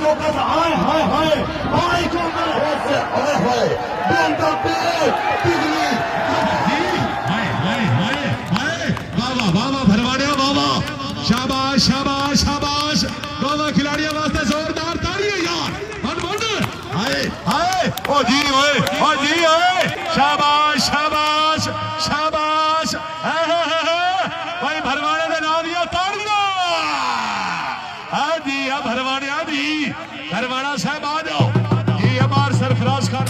मजोकस हाय हाय हाय हाय चौकर हाय हाय बेंदा पे बिजली हाय हाय हाय हाय वाह वाह वाह वाह भरवाड़िया वाह वाह शाबाश शाबाश शाबाश दोनों खिलाड़ियों वास्ते जोरदार तालियां यार हाय हाय ओ जी ओए शाबाश शाबाश शाबाश भाई भरवाड़े के नाम दिया तालियां हाँ जी अब भरवाड़िया जी भरवाड़ा साहब आ जाओ जी हमारे सरफराज खान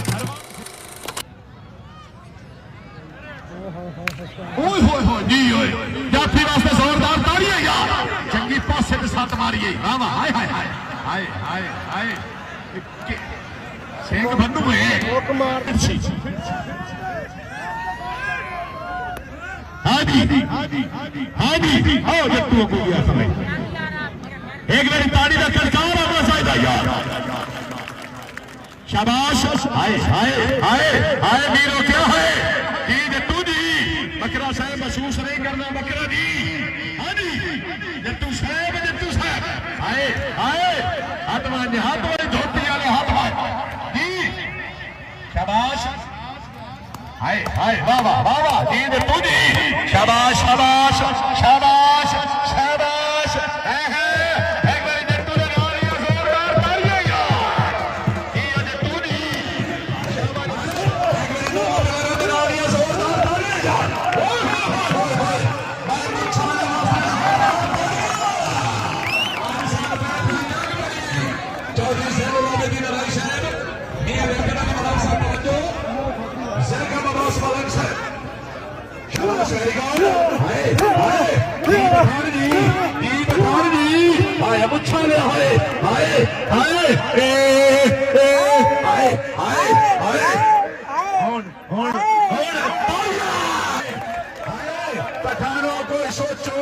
ओए होए होए जी ओए जाफी वास्ते जोरदार तालियां यार चंगी पासे ते सत मारिए वाह वाह हाय हाय हाय हाय हाय हाय सिंह बंधु है हाँ जी हाँ जी आओ जट्टू को दिया समय एक बार ताड़ी का सरकार आना चाहिए यार शाबाश हाय हाय हाय हाय वीरो क्या है जी जट्टू जी बकरा साहब महसूस नहीं करना बकरा जी हाँ जी जट्टू साहब हाय हाय हाथ वाले धोती वाले हाथ जी शाबाश हाय हाय वाह वाह वाह वाह जी जट्टू जी शाबाश शाबाश शाबाश शाबाश एक बार जट्टू ने नाल दिया जोरदार तालियां यार जी जट्टू जी शाबाश नाल दिया जोरदार तालियां यार चौधरी साहब वाबेदीन राय साहब मियां वेंकट रामराव साहब पहुंचो जरका बदौस मलक साहब शाबाश हाय हाय पठान जी हाय मुच्छा ले हाय हाय हाय ए हाय हाय हाय हुन हाय पठानों कोई सोचो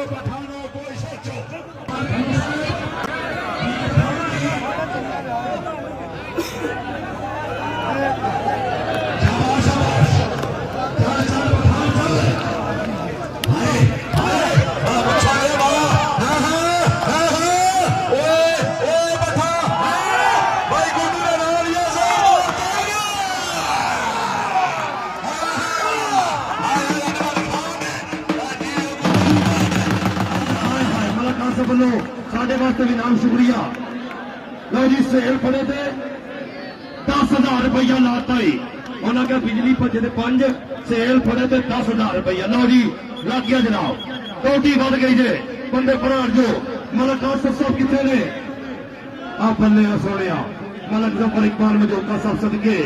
साढ़े वास्ते भी नाम शुक्रिया लो जी सेल फड़े थे 10,000 रुपया लाता ही उन्होंने कहा बिजली भजे 5 सेल फड़े थे 10,000 रुपया लो जी लग गया जनाब टोटी बढ़ गई जे बंदे भरा जो मलक आसफ साहब कितने ने आप बल्ले सोने मलक जफर इकबाल मजोका साहब सदके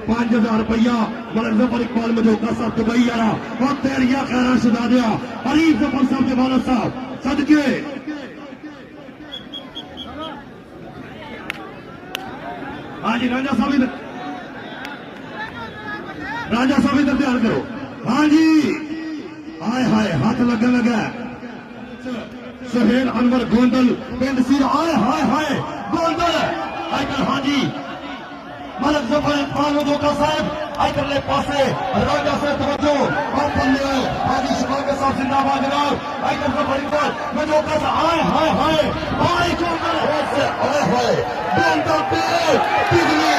5,000 रुपया मलक जफर इकबाल मजोका साहब दुबई आया और तेरिया खैरा सुधा दिया हरीफ जफर साहब के वाला साहब सदके हाँ जी राजा साहब इधर ध्यान करो हाँ जी हाय हाय हाथ लगने लगा सुहेल अनवर गोंदल पिंड सिर हाय हाय हाय गोंदल आइकर हाँ जी मलक जफर इकबाल मजोका साहब आइकर ले पासे राजा से तवज्जो और बल्ले हाजी शबाब के साथ जिंदाबाद जनाब आइकर जफर इकबाल मजोका साहब हाय हाय हाय हाय चौकर हाय हाय बेंदा पे बिजली